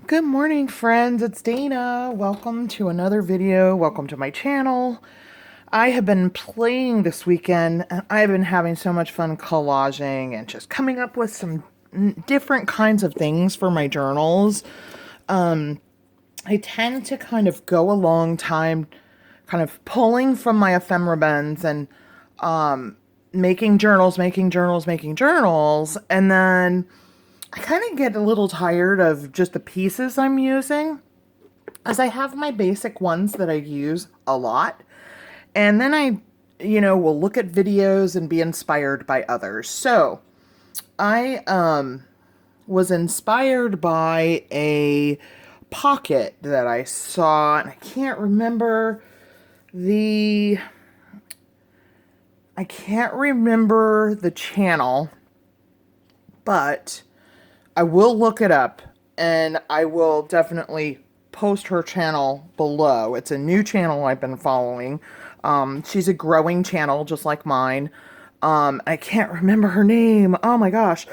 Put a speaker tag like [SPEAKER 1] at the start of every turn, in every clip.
[SPEAKER 1] Good morning, friends. It's Dana. Welcome to another video. Welcome to my channel. I have been playing this weekend and I've been having so much fun collaging and just coming up with some different kinds of things for my journals. I tend to kind of go a long time kind of pulling from my ephemera bins and making journals, and then I kind of get a little tired of just the pieces I'm using, as I have my basic ones that I use a lot. And then I, will look at videos and be inspired by others. So I was inspired by a pocket that I saw, and I can't remember the channel, but I will look it up and I will definitely post her channel below. It's a new channel I've been following. She's a growing channel just like mine. I can't remember her name. Oh my gosh.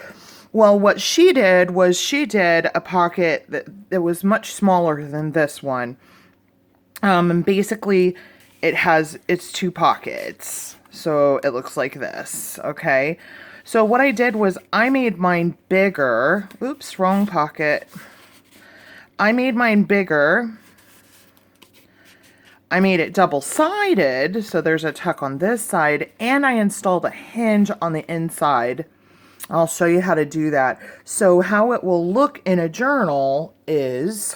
[SPEAKER 1] Well, what she did was she did a pocket that was much smaller than this one. And basically it's two pockets. So it looks like this. Okay. So what I did was I made mine bigger. Oops, wrong pocket. I made mine bigger. I made it double-sided, so there's a tuck on this side, and I installed a hinge on the inside. I'll show you how to do that. So how it will look in a journal is,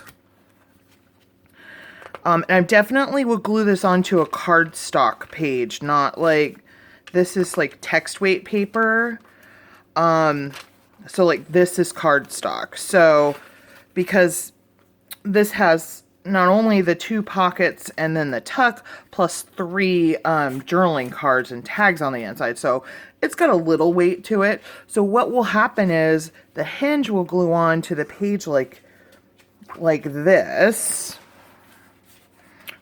[SPEAKER 1] and I definitely will glue this onto a cardstock page, not like, this is like text weight paper. So like this is cardstock. So because this has not only the two pockets and then the tuck plus three journaling cards and tags on the inside. So it's got a little weight to it. So what will happen is the hinge will glue on to the page like this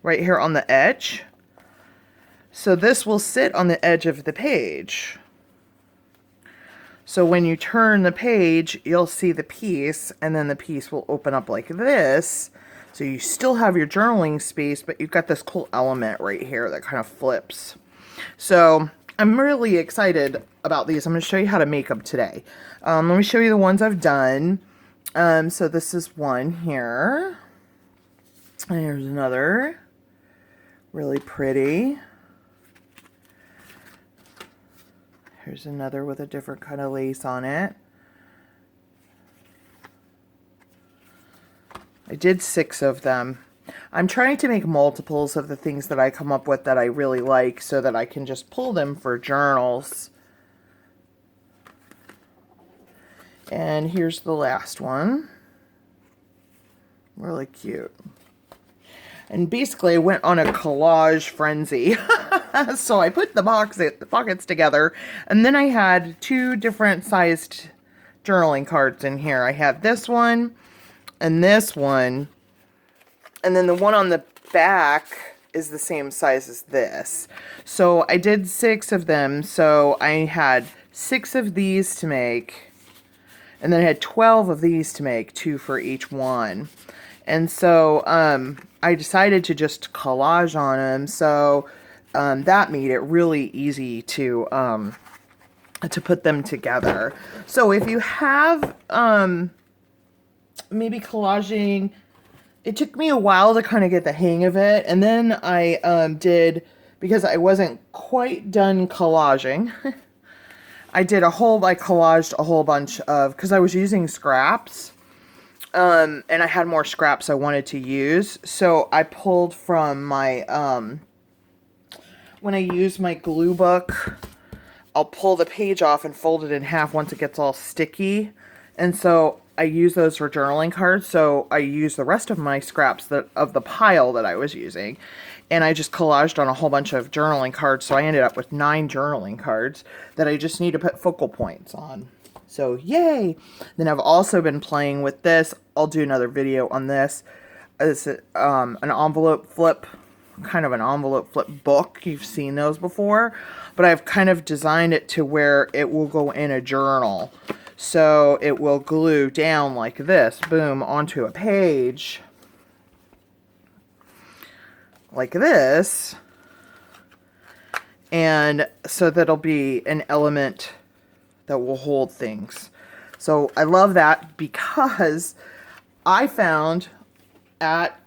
[SPEAKER 1] right here on the edge. So this will sit on the edge of the page. So when you turn the page, you'll see the piece, and then the piece will open up like this. So you still have your journaling space, but you've got this cool element right here that kind of flips. So I'm really excited about these. I'm going to show you how to make them today. Let me show you the ones I've done. So this is one here. And here's another. Really pretty. Here's another with a different kind of lace on it. I did 6 of them. I'm trying to make multiples of the things that I come up with that I really like so that I can just pull them for journals. And here's the last one. Really cute. And basically I went on a collage frenzy. So I put the pockets together, and then I had 2 different sized journaling cards in here. I had this one and this one, and then the one on the back is the same size as this. So I did 6 of them. So I had 6 of these to make, and then I had 12 of these to make, 2 for each one. And so I decided to just collage on them. So that made it really easy to put them together. So if you have maybe collaging, it took me a while to kind of get the hang of it. And then I did, because I wasn't quite done collaging, I collaged a whole bunch of, because I was using scraps. And I had more scraps I wanted to use. So I pulled from my, when I use my glue book, I'll pull the page off and fold it in half once it gets all sticky. And so I use those for journaling cards. So I use the rest of my scraps of the pile that I was using. And I just collaged on a whole bunch of journaling cards. So I ended up with 9 journaling cards that I just need to put focal points on. So yay! Then I've also been playing with this. I'll do another video on this. It's an envelope flip, kind of an envelope flip book. You've seen those before, but I've kind of designed it to where it will go in a journal. So it will glue down like this, boom, onto a page like this. And so that'll be an element that will hold things. So I love that because I found at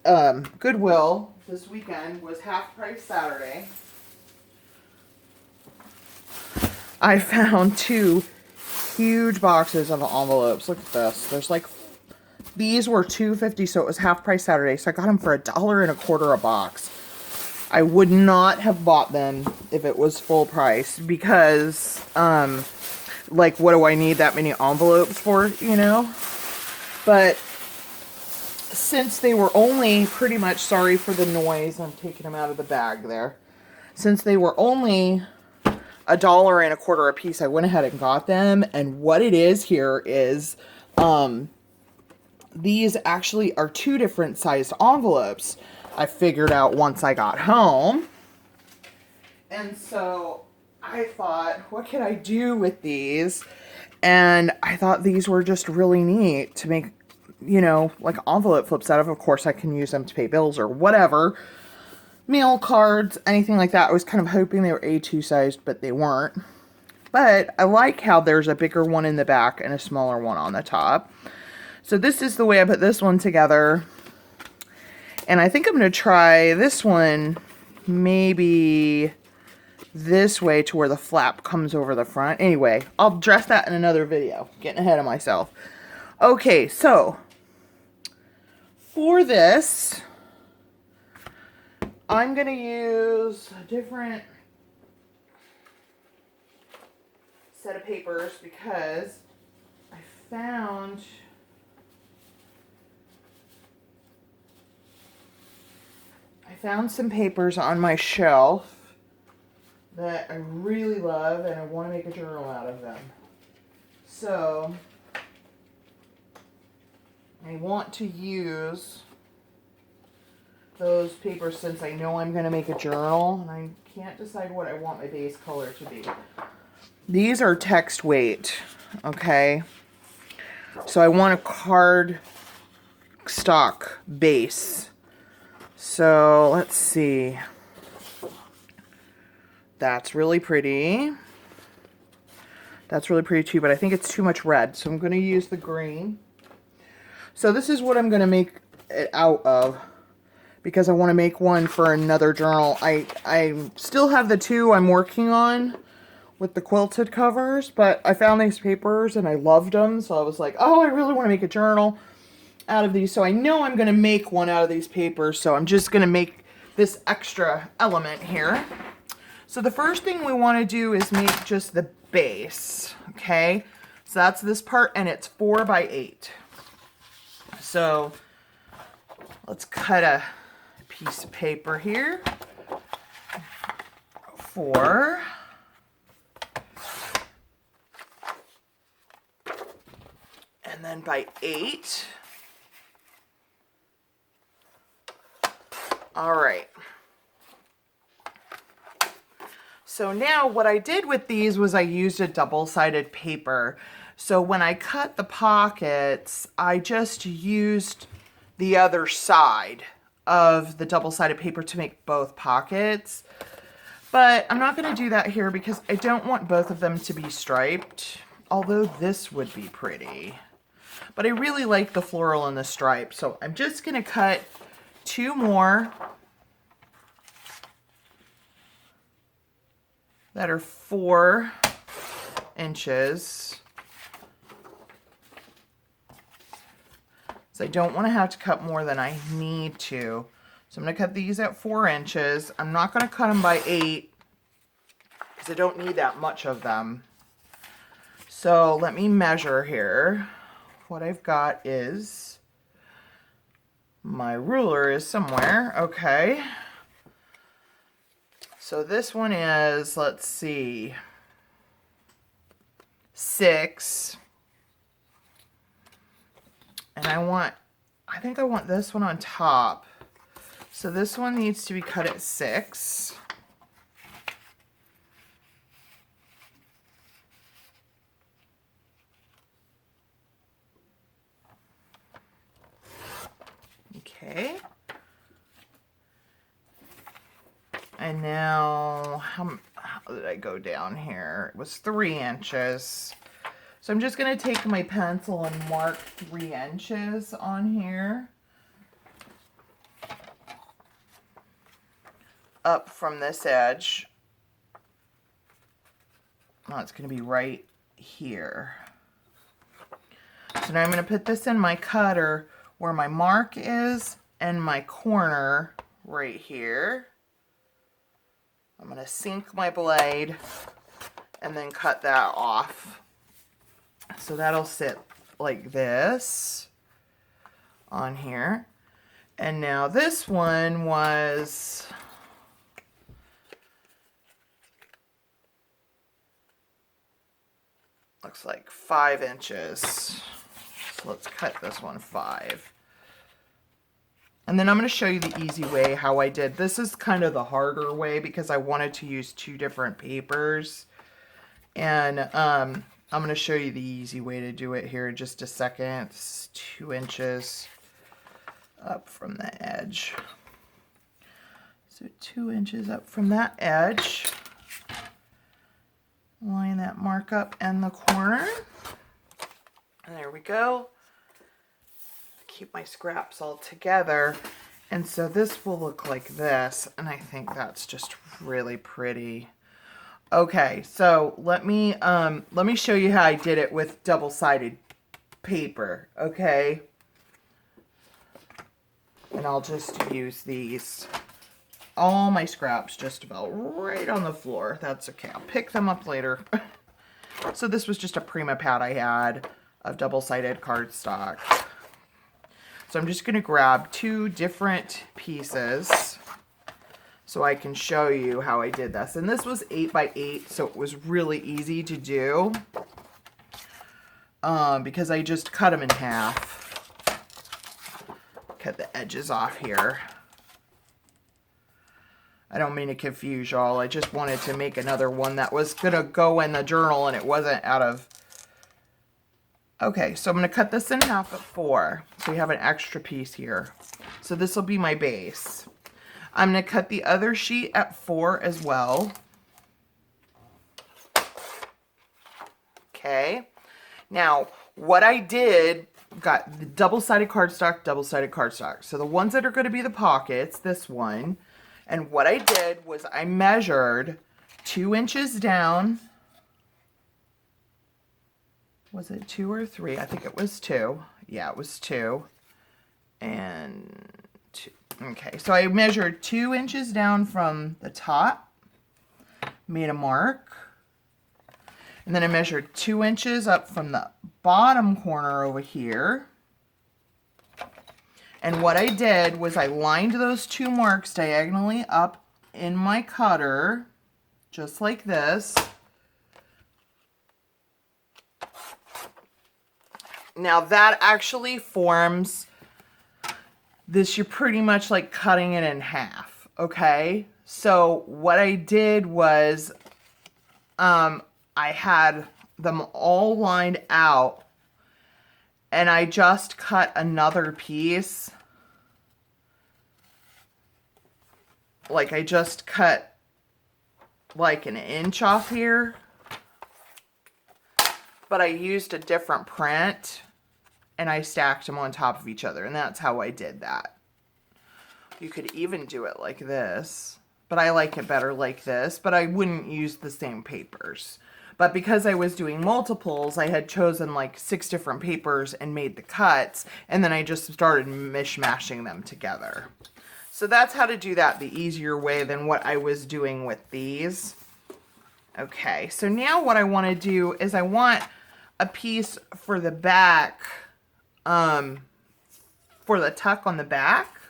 [SPEAKER 1] Goodwill this weekend was half price Saturday. I found 2 huge boxes of envelopes. Look at this. There's like, these were $2.50, so it was half price Saturday. So I got them for $1.25 a box. I would not have bought them if it was full price because, like, what do I need that many envelopes for, you know? But since they were only pretty much, sorry for the noise, I'm taking them out of the bag there. Since they were only $1.25 a piece, I went ahead and got them. And what it is here is, these actually are 2 different sized envelopes. I figured out once I got home. And so I thought, what can I do with these? And I thought these were just really neat to make, you know, like envelope flips out of. Of course, I can use them to pay bills or whatever. Mail cards, anything like that. I was kind of hoping they were A2 sized, but they weren't. But I like how there's a bigger one in the back and a smaller one on the top. So this is the way I put this one together. And I think I'm going to try this one maybe this way to where the flap comes over the front. Anyway, I'll address that in another video. Getting ahead of myself. Okay, so for this, I'm going to use a different set of papers because I found some papers on my shelf that I really love and I want to make a journal out of them. So I want to use those papers since I know I'm going to make a journal and I can't decide what I want my base color to be. These are text weight, okay? So I want a card stock base. So let's see. That's really pretty. That's really pretty too, but I think it's too much red. So I'm going to use the green. So this is what I'm going to make it out of because I want to make one for another journal. I still have the 2 I'm working on with the quilted covers, but I found these papers and I loved them. So I was like, oh, I really want to make a journal out of these. So I know I'm going to make one out of these papers. So I'm just going to make this extra element here. So the first thing we want to do is make just the base. Okay. So that's this part and it's 4 by 8. So let's cut a piece of paper here. 4. And then by 8. All right. So now what I did with these was I used a double-sided paper. So when I cut the pockets, I just used the other side of the double-sided paper to make both pockets. But I'm not going to do that here because I don't want both of them to be striped, although this would be pretty. But I really like the floral and the stripe, so I'm just going to cut 2 more that are 4 inches. So I don't want to have to cut more than I need to. So I'm going to cut these at 4 inches. I'm not going to cut them by 8 because I don't need that much of them. So let me measure here. What I've got is, my ruler is somewhere. Okay. So this one is, let's see, 6. And I think I want this one on top. So this one needs to be cut at 6. Okay. And now, how did I go down here? It was 3 inches. So I'm just going to take my pencil and mark 3 inches on here. Up from this edge. Oh, it's going to be right here. So now I'm going to put this in my cutter where my mark is and my corner right here. I'm going to sink my blade and then cut that off. So that'll sit like this on here. And now this one was, looks like 5 inches. So let's cut this one 5. And then I'm going to show you the easy way how I did. This is kind of the harder way because I wanted to use 2 different papers. And I'm going to show you the easy way to do it here in just a second. It's 2 inches up from the edge. So 2 inches up from that edge. Line that mark up in the corner. And there we go. Keep my scraps all together. And so this will look like this. And I think that's just really pretty. Okay, so let me show you how I did it with double-sided paper, okay? And I'll just use these. All my scraps just about right on the floor. That's okay. I'll pick them up later. So this was just a Prima pad I had of double-sided cardstock. So I'm just going to grab 2 different pieces so I can show you how I did this. And this was 8 by 8, so it was really easy to do because I just cut them in half. Cut the edges off here. I don't mean to confuse y'all. I just wanted to make another one that was going to go in the journal and it wasn't out of... Okay, so I'm going to cut this in half at 4. So we have an extra piece here. So this will be my base. I'm going to cut the other sheet at 4 as well. Okay. Now, what I did, got the double-sided cardstock, double-sided cardstock. So the ones that are going to be the pockets, this one. And what I did was I measured 2 inches down. Was it 2 or 3? I think it was 2. Yeah, it was 2. And 2. Okay, so I measured 2 inches down from the top, made a mark, and then I measured 2 inches up from the bottom corner over here. And what I did was I lined those 2 marks diagonally up in my cutter, just like this. Now that actually forms this, you're pretty much like cutting it in half, okay? So what I did was I had them all lined out and I just cut another piece. Like I just cut like an inch off here. But I used a different print and I stacked them on top of each other. And that's how I did that. You could even do it like this. But I like it better like this. But I wouldn't use the same papers. But because I was doing multiples, I had chosen like 6 different papers and made the cuts. And then I just started mishmashing them together. So that's how to do that the easier way than what I was doing with these. Okay, so now what I want to do is I want a piece for the back, for the tuck on the back.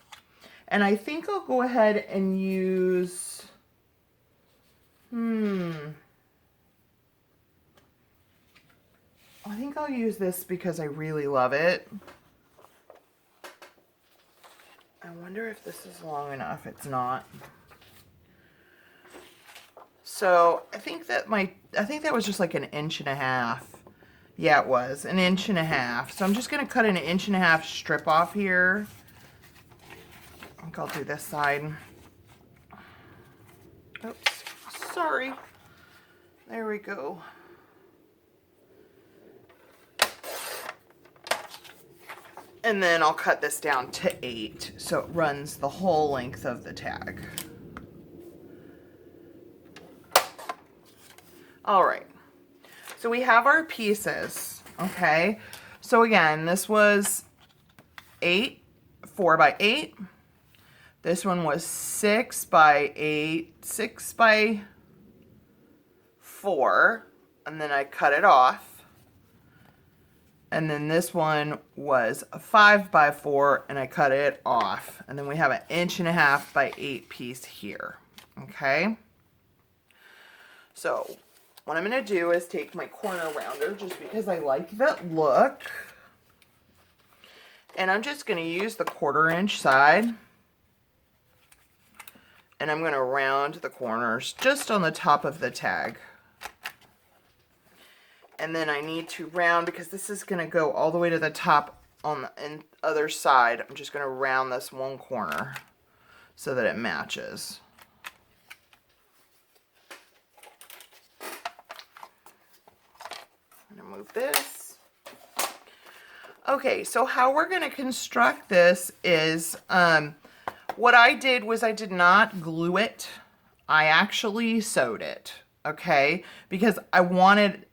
[SPEAKER 1] And I think I'll go ahead and use, I think I'll use this because I really love it. I wonder if this is long enough. It's not. So I think that was just like 1.5 inches. Yeah, it was 1.5 inches. So I'm just going to cut an 1.5 inch strip off here. think I'll do this side. Oops, sorry. There we go. And then I'll cut this down to 8 so it runs the whole length of the tag. All right, so we have our pieces, okay? So again, this was 4 by 8. This one was 6 by 8, 6 by 4, and then I cut it off. And then this one was a 5 by 4 and I cut it off. And then we have an 1.5 by 8 piece here. Okay. So what I'm going to do is take my corner rounder just because I like that look. And I'm just going to use the 1/4 inch side. And I'm going to round the corners just on the top of the tag. And then I need to round, because this is going to go all the way to the top on the other side. I'm just going to round this one corner so that it matches. I'm going to move this. Okay, so how we're going to construct this is, what I did was I did not glue it. I actually sewed it, okay? Because I wanted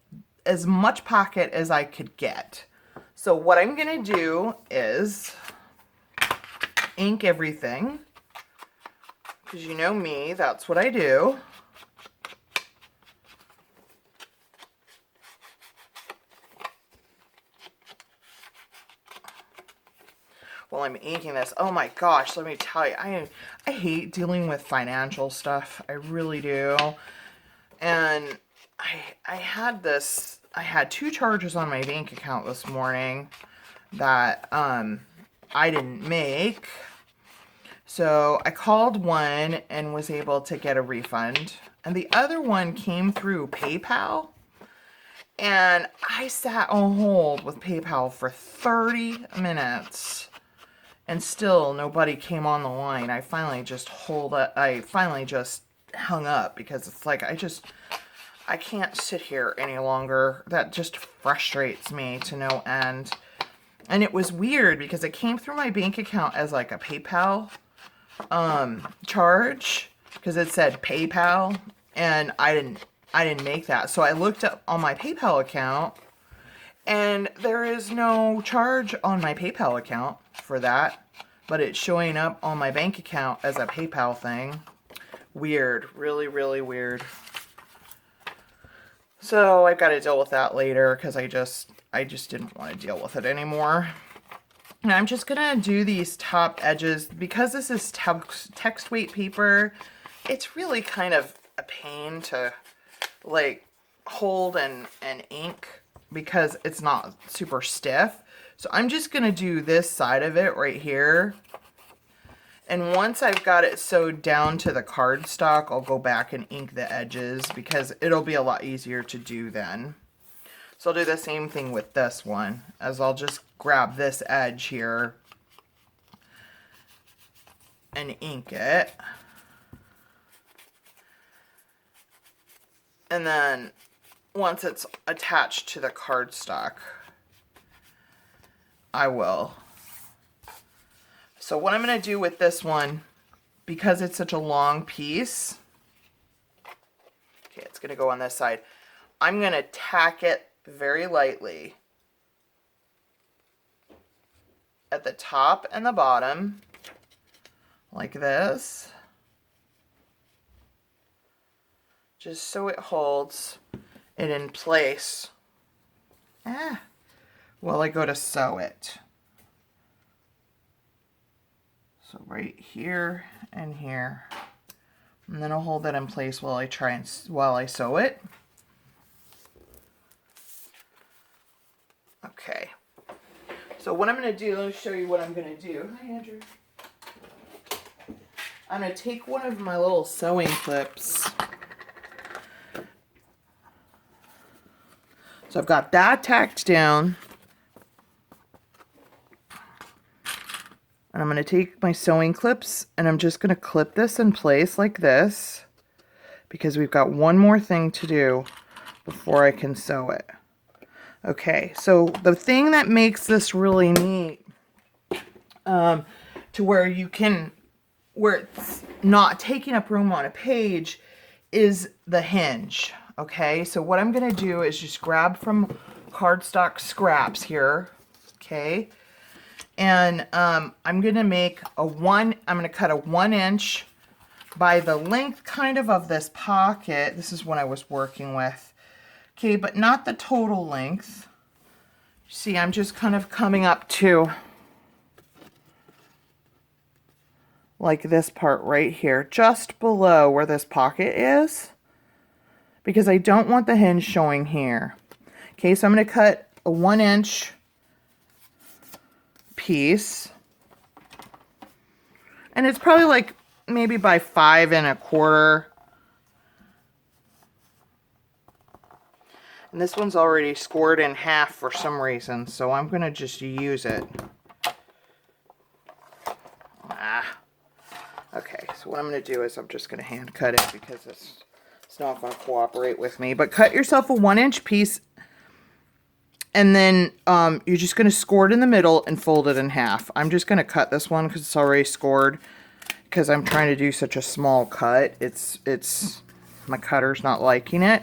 [SPEAKER 1] as much pocket as I could get. So what I'm gonna do is ink everything, because you know me, that's what I do. While I'm inking this, oh my gosh, let me tell you, I hate dealing with financial stuff. I really do. And I had 2 charges on my bank account this morning that I didn't make. So I called one and was able to get a refund. And the other one came through PayPal. And I sat on hold with PayPal for 30 minutes. And still nobody came on the line. I finally just hung up because it's like I can't sit here any longer. That just frustrates me to no end. And it was weird because it came through my bank account as like a PayPal charge, because it said PayPal and I didn't make that. So I looked up on my PayPal account and there is no charge on my PayPal account for that, but it's showing up on my bank account as a PayPal thing. Weird, really, really weird. So I've got to deal with that later because I just didn't want to deal with it anymore. And I'm just going to do these top edges because this is text weight paper. It's really kind of a pain to like hold and ink because it's not super stiff. So I'm just going to do this side of it right here. And once I've got it sewed down to the cardstock, I'll go back and ink the edges because it'll be a lot easier to do then. So I'll do the same thing with this one, as I'll just grab this edge here and ink it. And then once it's attached to the cardstock, I will. So what I'm going to do with this one, because it's such a long piece, okay, it's going to go on this side. I'm going to tack it very lightly at the top and the bottom, like this, just so it holds it in place while I go to sew it. So right here and here, and then I'll hold that in place while I sew it. Okay. So what I'm going to do, let me show you what I'm going to do. Hi, Andrew. I'm going to take one of my little sewing clips. So I've got that tacked down. And I'm going to take my sewing clips and I'm just going to clip this in place like this, because we've got one more thing to do before I can sew it. Okay, so the thing that makes this really neat, to where it's not taking up room on a page, is the hinge. Okay, so what I'm going to do is just grab from cardstock scraps here. Okay, and I'm going to cut a 1 inch by the length kind of this pocket. This is what I was working with. Okay, but not the total length. See, I'm just kind of coming up to like this part right here, just below where this pocket is, because I don't want the hinge showing here. Okay, so I'm going to cut a 1 inch piece, and it's probably like maybe by 5 1/4. And this one's already scored in half for some reason, so I'm going to just use it. Okay, so what I'm going to do is I'm just going to hand cut it because it's not going to cooperate with me. But cut yourself a 1 inch piece, and then you're just going to score it in the middle and fold it in half. I'm just going to cut this one because it's already scored, because I'm trying to do such a small cut. It's my cutter's not liking it.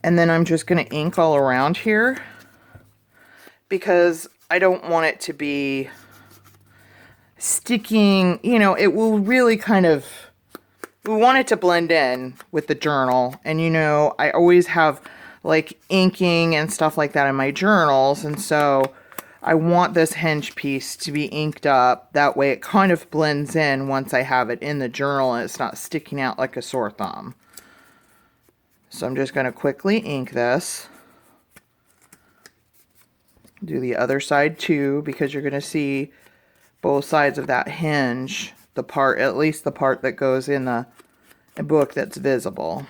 [SPEAKER 1] And then I'm just going to ink all around here, because I don't want it to be sticking, you know, it will really kind of, we want it to blend in with the journal. And you know, I always have like inking and stuff like that in my journals, and so I want this hinge piece to be inked up. That way it kind of blends in once I have it in the journal and it's not sticking out like a sore thumb. So I'm just going to quickly ink this. Do the other side too, because you're going to see both sides of that hinge, the part, at least the part that goes in the book that's visible.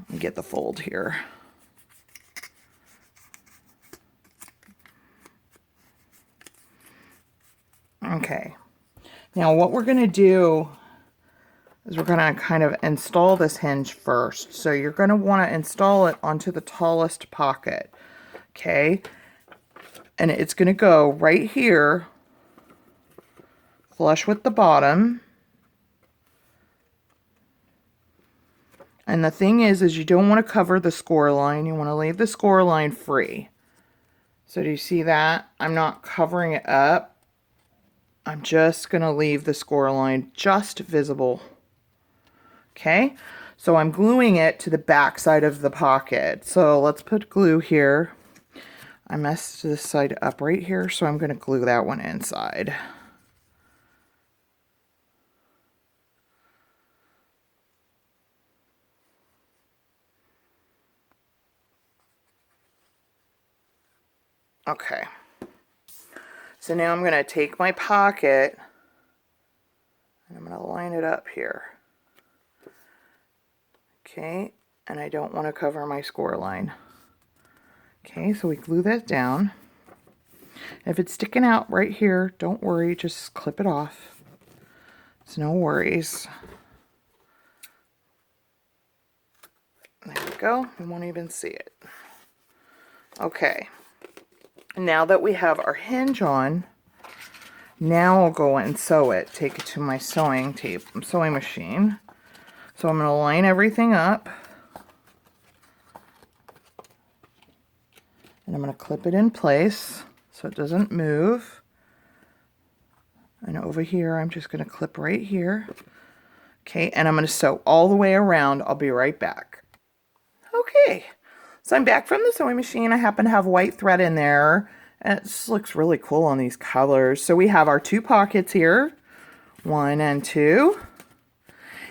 [SPEAKER 1] Let me get the fold here. Okay, now what we're going to do is we're going to kind of install this hinge first. So you're going to want to install it onto the tallest pocket, okay? And it's going to go right here, flush with the bottom. And the thing is you don't want to cover the score line. You want to leave the score line free. So do you see that? I'm not covering it up. I'm just going to leave the score line just visible. Okay, so I'm gluing it to the back side of the pocket. So let's put glue here. I messed this side up right here, so I'm going to glue that one inside. Okay, so now I'm going to take my pocket and I'm going to line it up here. Okay, and I don't want to cover my score line. Okay, so we glue that down. If it's sticking out right here, don't worry, just clip it off. It's no worries. There we go, we won't even see it. Okay, now that we have our hinge on, now I'll go and sew it. Take it to my sewing machine. So I'm going to line everything up. And I'm going to clip it in place so it doesn't move. And over here, I'm just going to clip right here. Okay, and I'm going to sew all the way around. I'll be right back. Okay, so I'm back from the sewing machine. I happen to have white thread in there. And it just looks really cool on these colors. So we have our 2 pockets here, 1 and 2.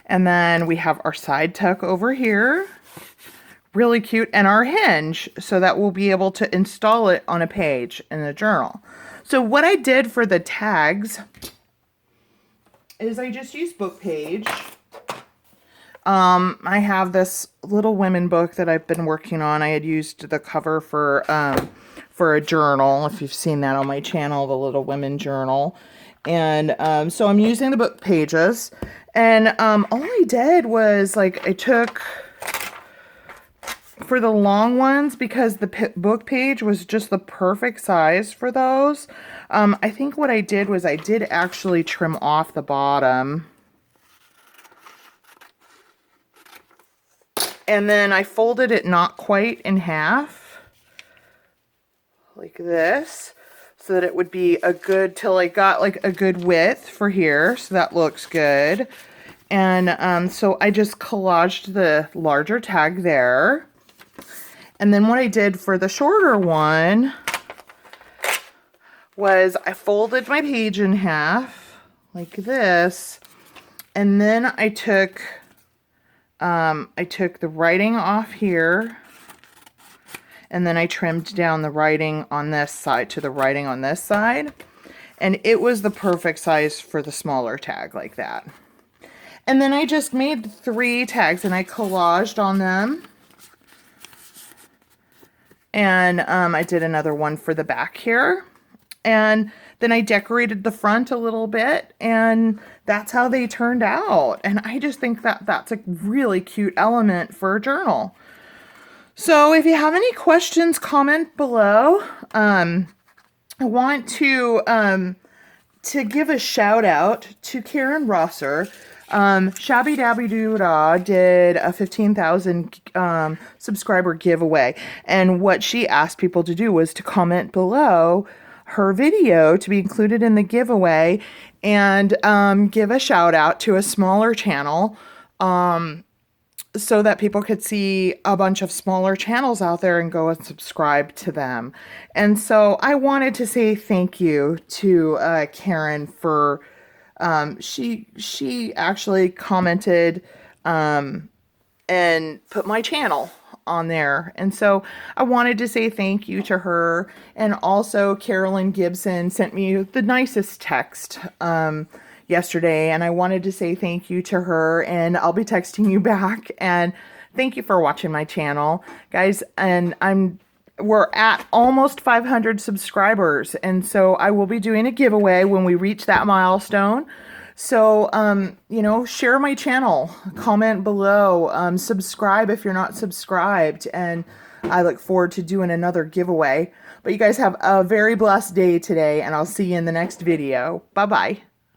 [SPEAKER 1] And then we have our side tuck over here, really cute, and our hinge, so that we'll be able to install it on a page in the journal. So what I did for the tags is I just used book page. I have this Little Women book that I've been working on. I had used the cover for a journal, if you've seen that on my channel, the Little Women journal. And so I'm using the book pages. And all I did was, like, I took, for the long ones, because the book page was just the perfect size for those, I think what I did was I did actually trim off the bottom. And then I folded it not quite in half, like this, so that it would be a good, till I got like a good width for here, so that looks good. And so I just collaged the larger tag there. And then what I did for the shorter one was I folded my page in half, like this, and then I took the writing off here, and then I trimmed down the writing on this side to the writing on this side, and it was the perfect size for the smaller tag, like that. And then I just made 3 tags, and I collaged on them, and I did another one for the back here, and then I decorated the front a little bit, and that's how they turned out. And I just think that that's a really cute element for a journal. So if you have any questions, comment below. I want to give a shout out to Karen Rosser. Shabby Dabby Doo-Dah did a 15,000 subscriber giveaway, and what she asked people to do was to comment below her video to be included in the giveaway, and give a shout out to a smaller channel, so that people could see a bunch of smaller channels out there and go and subscribe to them. And so I wanted to say thank you to Karen for she actually commented and put my channel on there. And so I wanted to say thank you to her. And also Carolyn Gibson sent me the nicest text yesterday, and I wanted to say thank you to her, and I'll be texting you back. And thank you for watching my channel, guys. And we're at almost 500 subscribers, and so I will be doing a giveaway when we reach that milestone. So, you know, share my channel, comment below, subscribe if you're not subscribed, and I look forward to doing another giveaway. But you guys have a very blessed day today, and I'll see you in the next video. Bye-bye.